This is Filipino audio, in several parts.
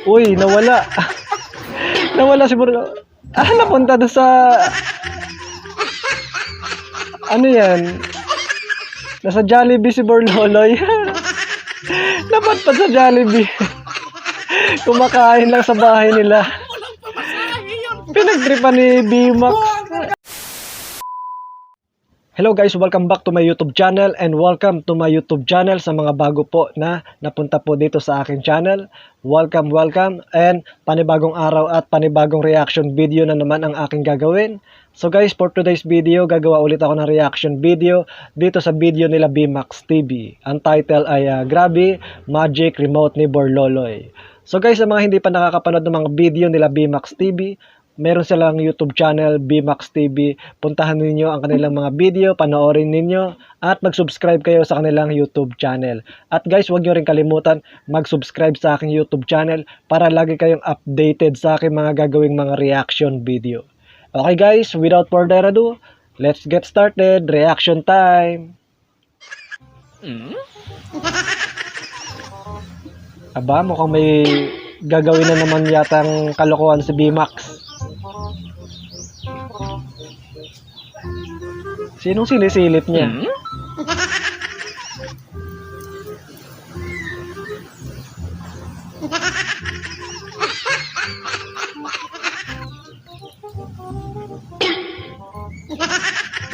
Uy, nawala. Nawala si Borlo. Napunta doon sa... Ano yan? Nasa Jollibee si Borloloy. Napadpad sa Jollibee. Kumakain lang sa bahay nila. Pinagtripan ni B-Max. Hello guys, welcome back to my YouTube channel and welcome to my YouTube channel sa mga bago po na napunta po dito sa aking channel. Welcome and panibagong araw at panibagong reaction video na naman ang aking gagawin. So guys, for today's video, gagawa ulit ako ng reaction video dito sa video nila B-Max TV. Ang title ay Grabe Magic Remote ni Borloloy. So guys, sa mga hindi pa nakakapanood ng mga video nila B-Max TV, meron silang YouTube channel, B-Max TV. Puntahan ninyo ang kanilang mga video, panoorin ninyo, at mag-subscribe kayo sa kanilang YouTube channel. At guys, huwag nyo rin kalimutan mag-subscribe sa aking YouTube channel para lagi kayong updated sa aking mga gagawing mga reaction video. Okay guys, without further ado, let's get started. Reaction time! Aba, mukhang may gagawin na naman yatang kalokohan si B-Max. Sinong sinisilip niya?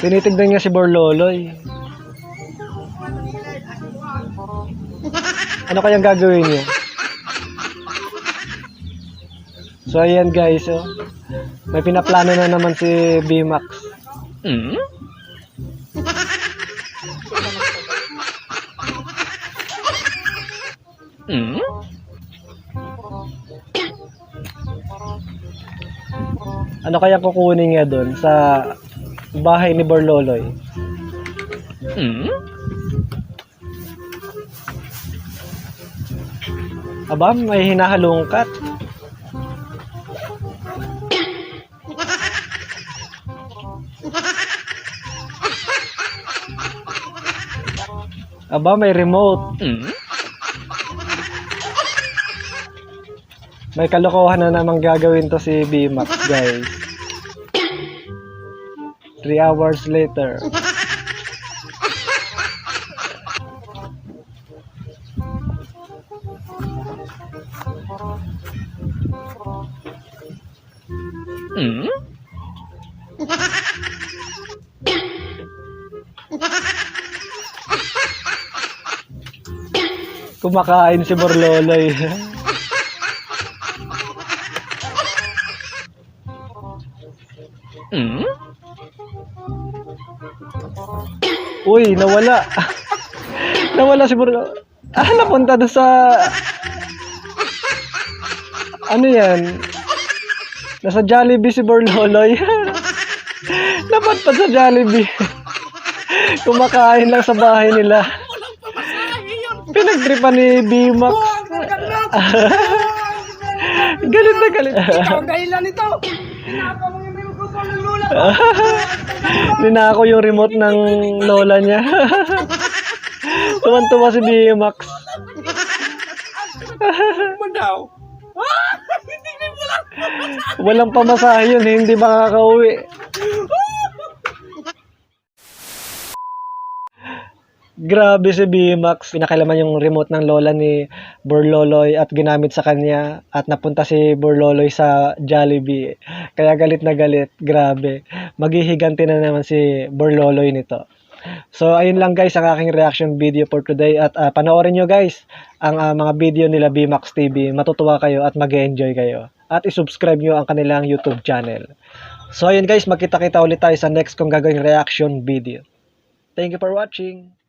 Tinitignan niya si Borloloy. Ano kayang gagawin niya? So ayan guys, oh. May pinaplano na naman si B-Max. Ano kaya kukunin niya doon sa bahay ni Borloloy? Aba, may hinahalungkat. Aba, may remote. May kalokohan na namang gagawin to si B-Max, guys. 3 hours later. Kumakain si Borloloy. Uy, nawala. Nawala si Borloloy. Napunta doon sa... Ano yan? Nasa Jollibee si Borloloy. Napadpad sa Jollibee. Kumakain lang sa bahay nila. Pinagtripan ni B-Max. Galit na galit. Ikaw dahilan nito. Ninakaw mo yung remote ng lola. Ninakaw yung remote ng lola niya. Tuwan-tuwa si B-Max. Madaw. Walang pamasahe yun, hindi makakauwi. Grabe si B-Max. Pinakalaman yung remote ng lola ni Borloloy at ginamit sa kanya at napunta si Borloloy sa Jollibee. Kaya galit na galit. Grabe. Maghihiganti na naman si Borloloy nito. So ayun lang guys ang aking reaction video for today at panoorin nyo guys ang mga video nila B-Max TV. Matutuwa kayo at mag-enjoy kayo. At isubscribe nyo ang kanilang YouTube channel. So ayun guys, magkita-kita ulit tayo sa next kong gagawing reaction video. Thank you for watching.